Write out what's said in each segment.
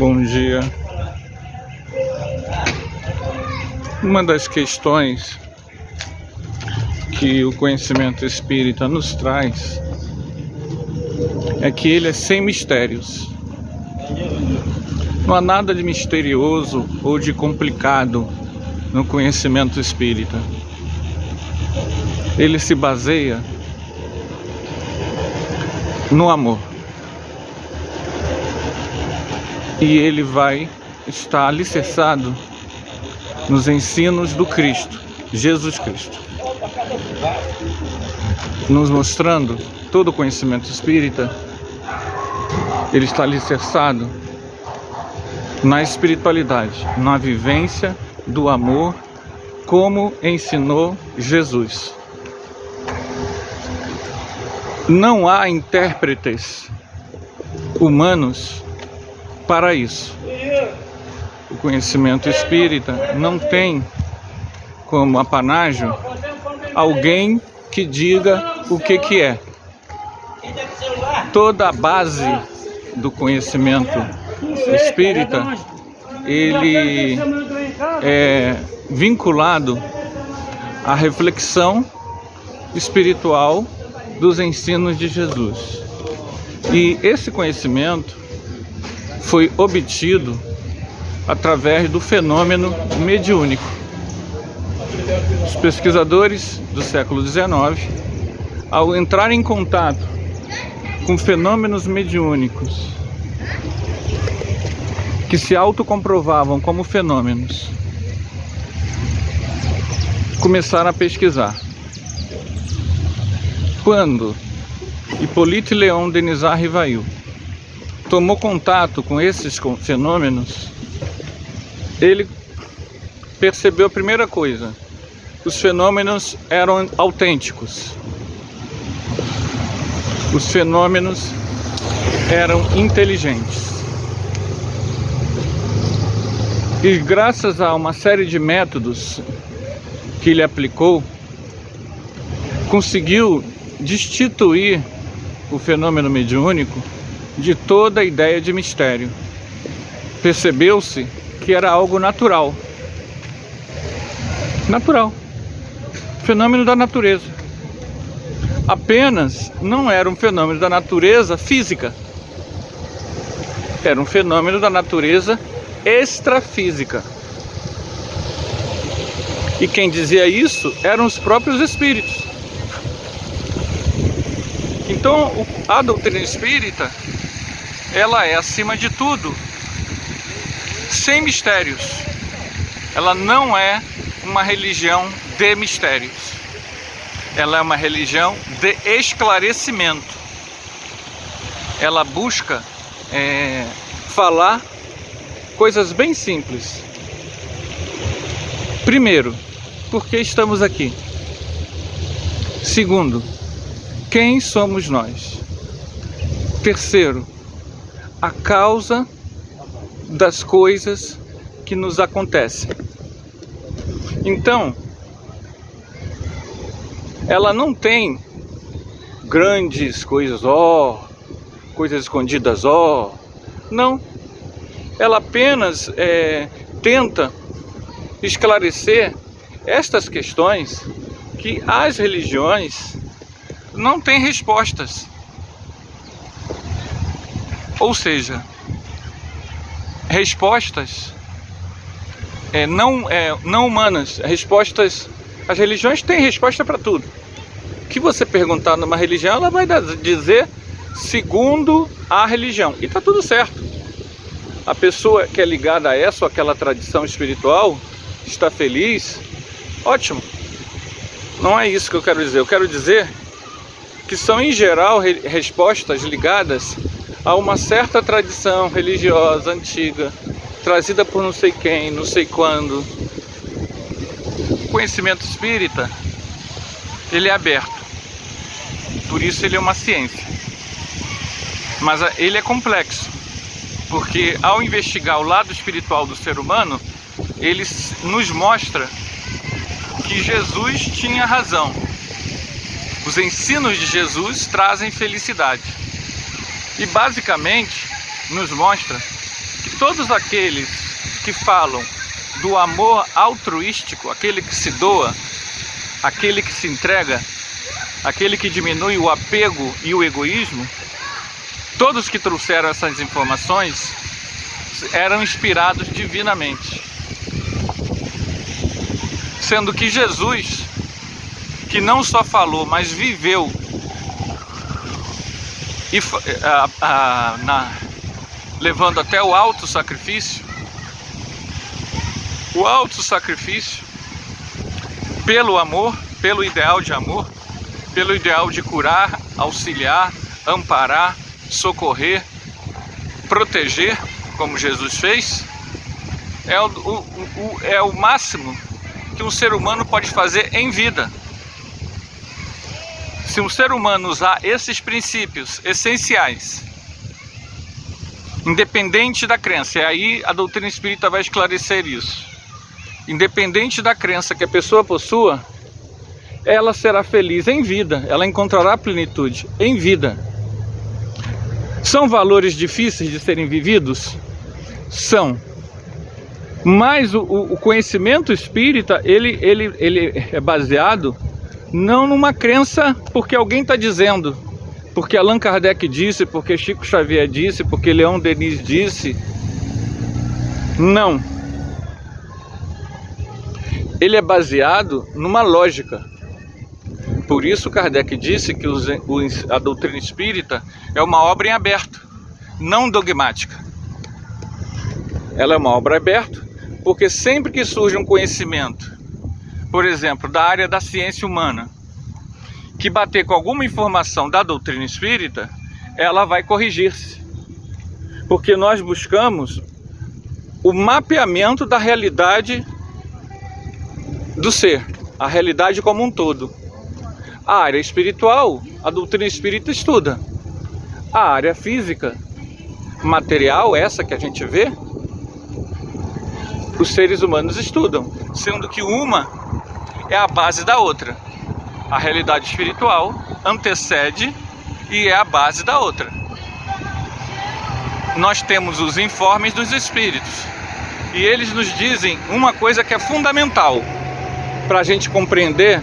Bom dia. Uma das questões que o conhecimento espírita nos traz é que ele é sem mistérios. Não há nada de misterioso ou de complicado no conhecimento espírita. Ele se baseia no amor. E ele vai estar alicerçado nos ensinos do Cristo, Jesus Cristo, nos mostrando todo o conhecimento espírita. Ele está alicerçado na espiritualidade, na vivência do amor, como ensinou Jesus. Não há intérpretes humanos para isso. O conhecimento espírita não tem como apanágio alguém que diga o que é. Toda a base do conhecimento espírita, ele é vinculado à reflexão espiritual dos ensinos de Jesus. E esse conhecimento foi obtido através do fenômeno mediúnico. Os pesquisadores do século XIX, ao entrar em contato com fenômenos mediúnicos que se autocomprovavam como fenômenos, começaram a pesquisar. Quando Hippolyte Léon Denisard Rivail tomou contato com esses fenômenos, ele percebeu a primeira coisa: os fenômenos eram autênticos, os fenômenos eram inteligentes. E graças a uma série de métodos que ele aplicou, conseguiu destituir o fenômeno mediúnico de toda a ideia de mistério. Percebeu-se que era algo natural. Natural. Fenômeno da natureza. Apenas não era um fenômeno da natureza física. Era um fenômeno da natureza extrafísica. E quem dizia isso eram os próprios espíritos. Então, a doutrina espírita, ela é, acima de tudo, sem mistérios. Ela não é uma religião de mistérios. Ela é uma religião de esclarecimento. Ela busca falar coisas bem simples. Primeiro, por que estamos aqui? Segundo, quem somos nós? Terceiro, a causa das coisas que nos acontecem. Então, ela não tem grandes coisas, coisas escondidas, não. Ela apenas tenta esclarecer estas questões que as religiões não têm respostas. Ou seja, respostas não humanas, respostas. As religiões têm resposta para tudo. O que você perguntar numa religião, ela vai dizer segundo a religião, e está tudo certo. A pessoa que é ligada a essa ou aquela tradição espiritual está feliz, ótimo. Não é isso que eu quero dizer. Eu quero dizer que são, em geral, respostas ligadas a uma certa tradição religiosa antiga, trazida por não sei quem, não sei quando. O conhecimento espírita, ele é aberto, por isso ele é uma ciência. Mas ele é complexo, porque ao investigar o lado espiritual do ser humano, ele nos mostra que Jesus tinha razão. Os ensinos de Jesus trazem felicidade. E basicamente nos mostra que todos aqueles que falam do amor altruístico, aquele que se doa, aquele que se entrega, aquele que diminui o apego e o egoísmo, todos que trouxeram essas informações eram inspirados divinamente. Sendo que Jesus, que não só falou, mas viveu, e, levando até o auto-sacrifício, pelo amor, pelo ideal de amor, pelo ideal de curar, auxiliar, amparar, socorrer, proteger, como Jesus fez, é o máximo que um ser humano pode fazer em vida. Se um ser humano usar esses princípios essenciais, independente da crença, e aí a doutrina espírita vai esclarecer isso, independente da crença que a pessoa possua, ela será feliz em vida, ela encontrará plenitude em vida. São valores difíceis de serem vividos? São. Mas o conhecimento espírita, ele é baseado não numa crença porque alguém está dizendo, porque Allan Kardec disse, porque Chico Xavier disse, porque Leon Denis disse. Não. Ele é baseado numa lógica. Por isso Kardec disse que a doutrina espírita é uma obra em aberto, não dogmática. Ela é uma obra aberta porque sempre que surge um conhecimento, por exemplo, da área da ciência humana, que bater com alguma informação da doutrina espírita, ela vai corrigir-se. Porque nós buscamos o mapeamento da realidade do ser, a realidade como um todo. A área espiritual, a doutrina espírita estuda. A área física, material, essa que a gente vê, os seres humanos estudam, sendo que uma é a base da outra. A realidade espiritual antecede e é a base da outra. Nós temos os informes dos espíritos e eles nos dizem uma coisa que é fundamental para a gente compreender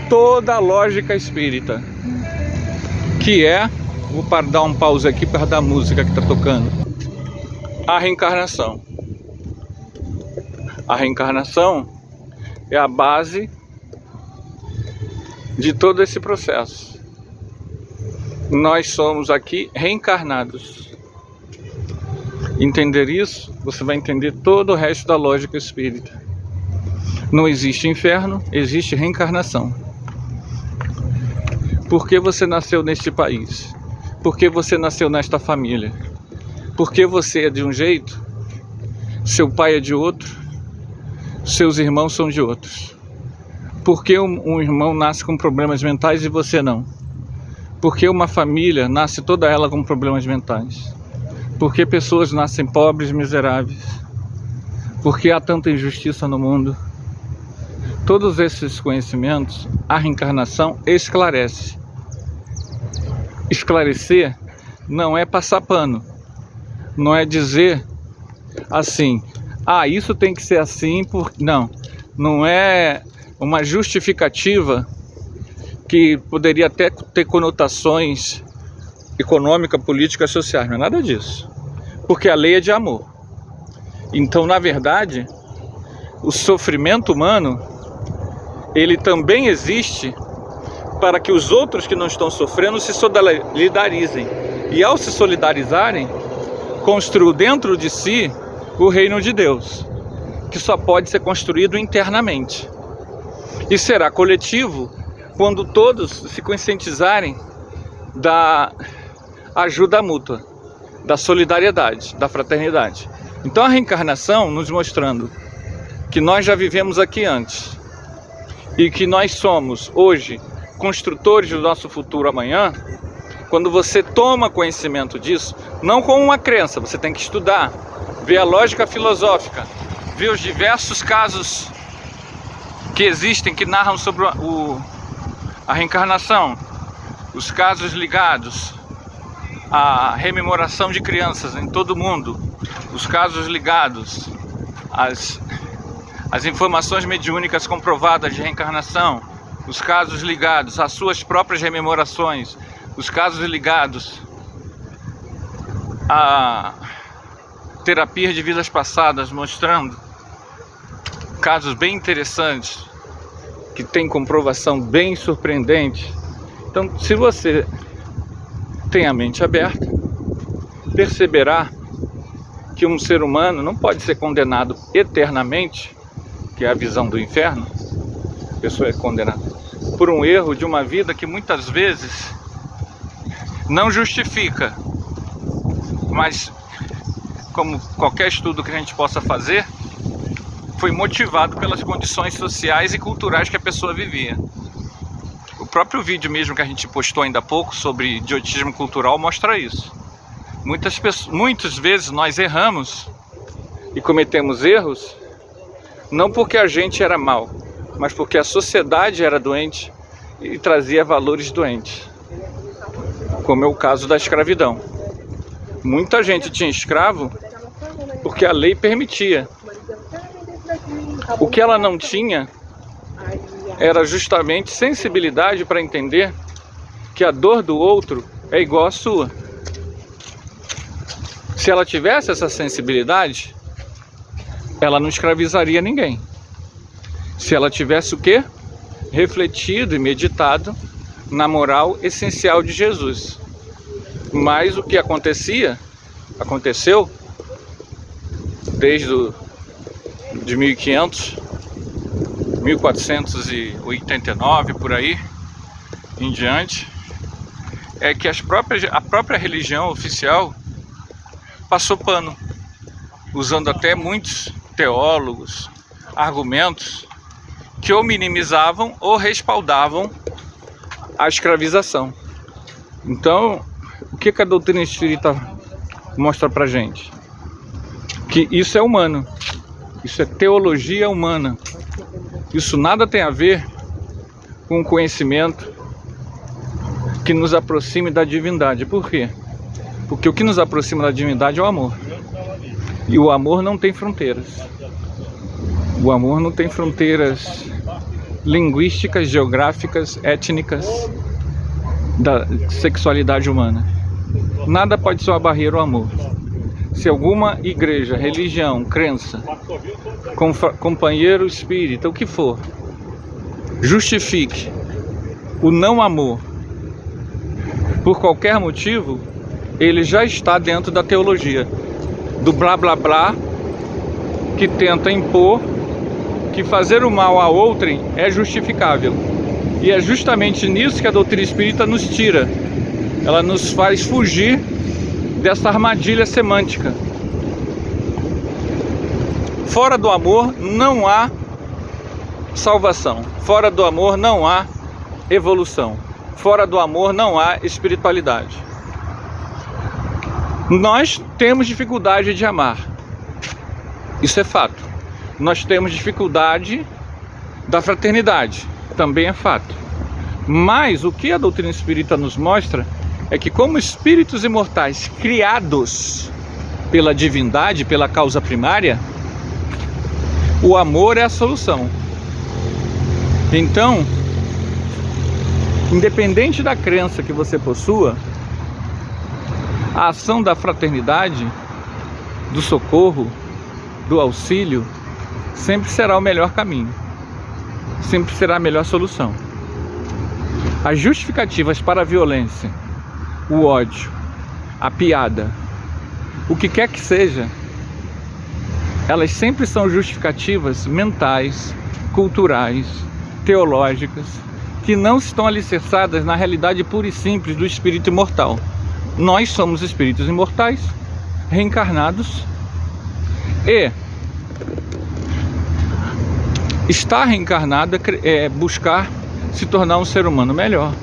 toda a lógica espírita, que é, vou dar um pause aqui para dar a música que está tocando, a reencarnação. A reencarnação é a base de todo esse processo. Nós somos aqui reencarnados. Entender isso, você vai entender todo o resto da lógica espírita. Não existe inferno, existe reencarnação. Por que você nasceu neste país? Por que você nasceu nesta família? Por que você é de um jeito, seu pai é de outro, seus irmãos são de outros? Por que um irmão nasce com problemas mentais e você não? Por que uma família nasce toda ela com problemas mentais? Por que pessoas nascem pobres e miseráveis? Por que há tanta injustiça no mundo? Todos esses conhecimentos, a reencarnação esclarece. Esclarecer não é passar pano, não é dizer assim, isso tem que ser assim, não é uma justificativa que poderia até ter conotações econômicas, políticas, sociais, não é nada disso, porque a lei é de amor. Então, na verdade, o sofrimento humano, ele também existe para que os outros que não estão sofrendo se solidarizem. E ao se solidarizarem, construam dentro de si o reino de Deus, que só pode ser construído internamente. E será coletivo quando todos se conscientizarem da ajuda mútua, da solidariedade, da fraternidade. Então a reencarnação nos mostrando que nós já vivemos aqui antes e que nós somos hoje construtores do nosso futuro amanhã. Quando você toma conhecimento disso, não com uma crença, você tem que estudar, ver a lógica filosófica, ver os diversos casos que existem, que narram sobre a reencarnação, os casos ligados a rememoração de crianças em todo o mundo, os casos ligados às informações mediúnicas comprovadas de reencarnação, os casos ligados às suas próprias rememorações, os casos ligados a terapias de vidas passadas, mostrando casos bem interessantes, que tem comprovação bem surpreendente. Então, se você tem a mente aberta, perceberá que um ser humano não pode ser condenado eternamente, que é a visão do inferno. A pessoa é condenada por um erro de uma vida que muitas vezes não justifica, mas como qualquer estudo que a gente possa fazer, foi motivado pelas condições sociais e culturais que a pessoa vivia. O próprio vídeo mesmo que a gente postou ainda há pouco sobre idiotismo cultural mostra isso. Muitas vezes nós erramos e cometemos erros não porque a gente era mal, mas porque a sociedade era doente e trazia valores doentes, como é o caso da escravidão. Muita gente tinha escravo porque a lei permitia. O que ela não tinha era justamente sensibilidade para entender que a dor do outro é igual à sua. Se ela tivesse essa sensibilidade, ela não escravizaria ninguém. Se ela tivesse o quê? Refletido e meditado na moral essencial de Jesus. Mas o que aconteceu desde de 1500, 1489 por aí em diante, é que a própria religião oficial passou pano, usando até muitos teólogos argumentos que ou minimizavam ou respaldavam a escravização. Então, o que a doutrina espírita mostra pra gente? Que isso é humano, isso é teologia humana. Isso nada tem a ver com o conhecimento que nos aproxime da divindade. Por quê? Porque o que nos aproxima da divindade é o amor. E o amor não tem fronteiras. O amor não tem fronteiras linguísticas, geográficas, étnicas, da sexualidade humana. Nada pode ser uma barreira ao amor. Se alguma igreja, religião, crença, companheiro espírita, o que for, justifique o não amor por qualquer motivo, ele já está dentro da teologia do blá blá blá, que tenta impor que fazer o mal a outrem é justificável. E é justamente nisso que a doutrina espírita nos tira. Ela nos faz fugir dessa armadilha semântica. Fora do amor não há salvação. Fora do amor não há evolução. Fora do amor não há espiritualidade. Nós temos dificuldade de amar. Isso é fato. Nós temos dificuldade da fraternidade. Também é fato. Mas o que a doutrina espírita nos mostra é que, como espíritos imortais criados pela divindade, pela causa primária, o amor é a solução. Então, independente da crença que você possua, a ação da fraternidade, do socorro, do auxílio, sempre será o melhor caminho, sempre será a melhor solução. As justificativas para a violência, o ódio, a piada, o que quer que seja, elas sempre são justificativas mentais, culturais, teológicas, que não estão alicerçadas na realidade pura e simples do espírito imortal. Nós somos espíritos imortais, reencarnados, e estar reencarnado é buscar se tornar um ser humano melhor,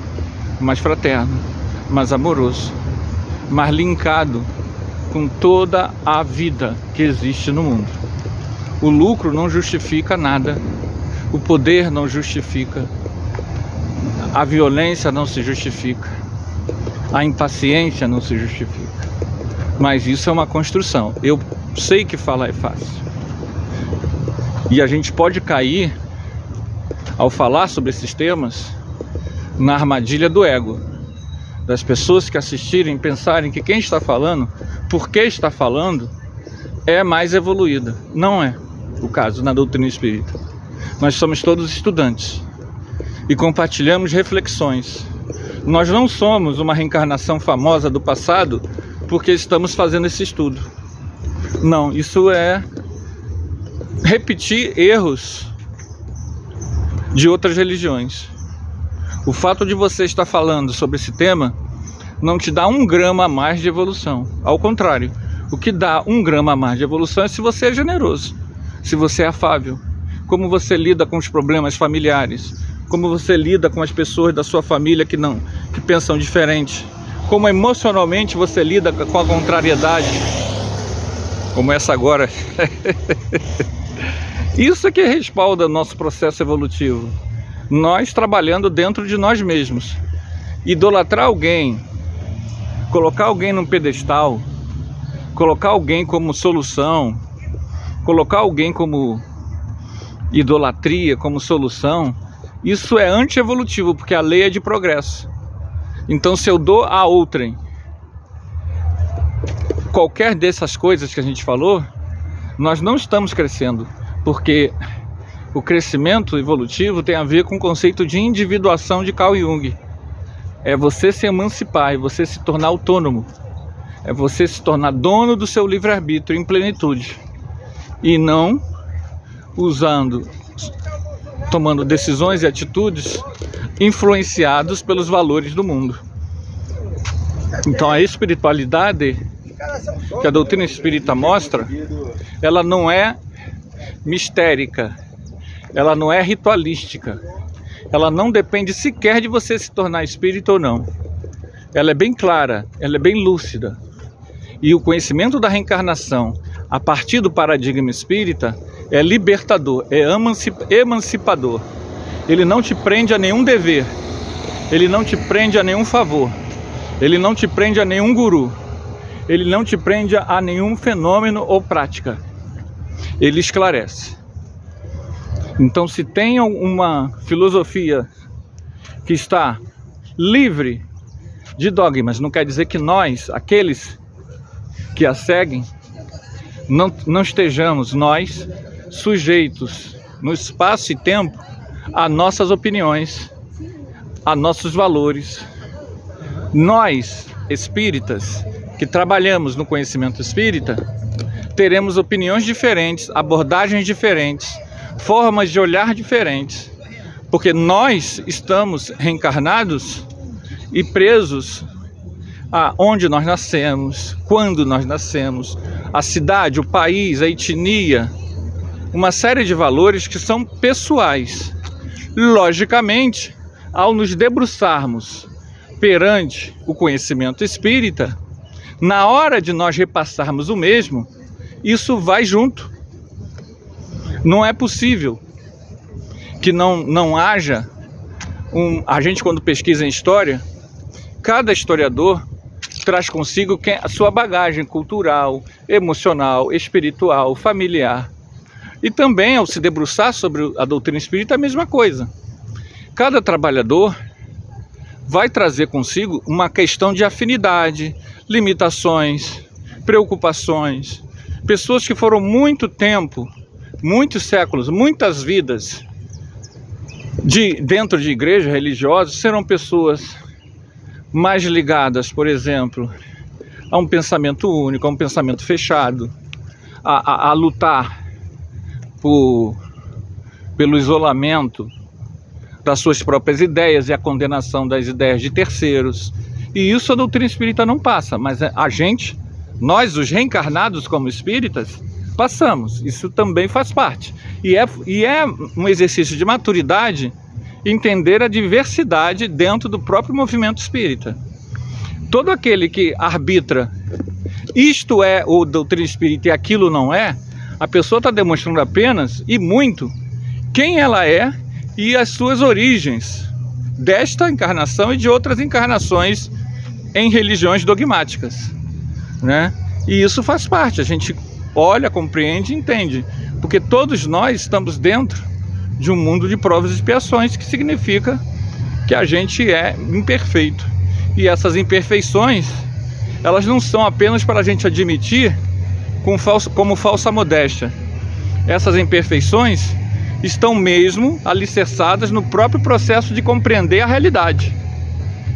mais fraterno, mais amoroso, mais linkado com toda a vida que existe no mundo. O lucro não justifica nada, o poder não justifica, a violência não se justifica. A impaciência não se justifica. Mas isso é uma construção. Eu sei que falar é fácil. E a gente pode cair, ao falar sobre esses temas, na armadilha do ego. Das pessoas que assistirem pensarem que quem está falando, por que está falando, é mais evoluída. Não é o caso na doutrina espírita. Nós somos todos estudantes e compartilhamos reflexões. Nós não somos uma reencarnação famosa do passado porque estamos fazendo esse estudo. Não, isso é repetir erros de outras religiões. O fato de você estar falando sobre esse tema não te dá 1 grama a mais de evolução. Ao contrário, o que dá 1 grama a mais de evolução é se você é generoso, se você é afável, como você lida com os problemas familiares, como você lida com as pessoas da sua família que pensam diferente, como emocionalmente você lida com a contrariedade, como essa agora. Isso é que respalda o nosso processo evolutivo. Nós trabalhando dentro de nós mesmos. Idolatrar alguém, colocar alguém num pedestal, colocar alguém como solução, colocar alguém como idolatria, como solução, isso é anti-evolutivo, porque a lei é de progresso. Então, se eu dou a outrem qualquer dessas coisas que a gente falou, nós não estamos crescendo, porque o crescimento evolutivo tem a ver com o conceito de individuação de Carl Jung. É você se emancipar, é você se tornar autônomo, é você se tornar dono do seu livre-arbítrio em plenitude, e não tomando decisões e atitudes influenciados pelos valores do mundo. Então a espiritualidade que a doutrina espírita mostra, ela não é mistérica, ela não é ritualística, ela não depende sequer de você se tornar espírita ou não. Ela é bem clara, ela é bem lúcida. E o conhecimento da reencarnação, a partir do paradigma espírita, é libertador, é emancipador. Ele não te prende a nenhum dever, ele não te prende a nenhum favor, ele não te prende a nenhum guru, ele não te prende a nenhum fenômeno ou prática. Ele esclarece. Então, se tem uma filosofia que está livre de dogmas, não quer dizer que nós, aqueles que a seguem, não estejamos nós sujeitos no espaço e tempo a nossas opiniões, a nossos valores. Nós, espíritas, que trabalhamos no conhecimento espírita, teremos opiniões diferentes, abordagens diferentes, formas de olhar diferentes, porque nós estamos reencarnados e presos a onde nós nascemos, quando nós nascemos, a cidade, o país, a etnia, uma série de valores que são pessoais. Logicamente, ao nos debruçarmos perante o conhecimento espírita, na hora de nós repassarmos o mesmo, isso vai junto. Não é possível que não haja a gente, quando pesquisa em história, cada historiador traz consigo a sua bagagem cultural, emocional, espiritual, familiar. E também, ao se debruçar sobre a doutrina espírita, a mesma coisa. Cada trabalhador vai trazer consigo uma questão de afinidade, limitações, preocupações. Pessoas que foram muito tempo, muitos séculos, muitas vidas dentro de igrejas religiosas, serão pessoas mais ligadas, por exemplo, a um pensamento único, a um pensamento fechado, a lutar pelo isolamento das suas próprias ideias e a condenação das ideias de terceiros. E isso a doutrina espírita não passa, mas a gente, nós, os reencarnados como espíritas, passamos. Isso também faz parte. E é um exercício de maturidade entender a diversidade dentro do próprio movimento espírita. Todo aquele que arbitra isto é o doutrina espírita e aquilo não é, a pessoa está demonstrando apenas e muito quem ela é e as suas origens desta encarnação e de outras encarnações em religiões dogmáticas, né? E isso faz parte, a gente olha, compreende e entende, porque todos nós estamos dentro de um mundo de provas e expiações, que significa que a gente é imperfeito. E essas imperfeições, elas não são apenas para a gente admitir como falsa modéstia. Essas imperfeições estão mesmo alicerçadas no próprio processo de compreender a realidade,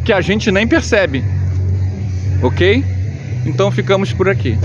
que a gente nem percebe. Ok? Então ficamos por aqui.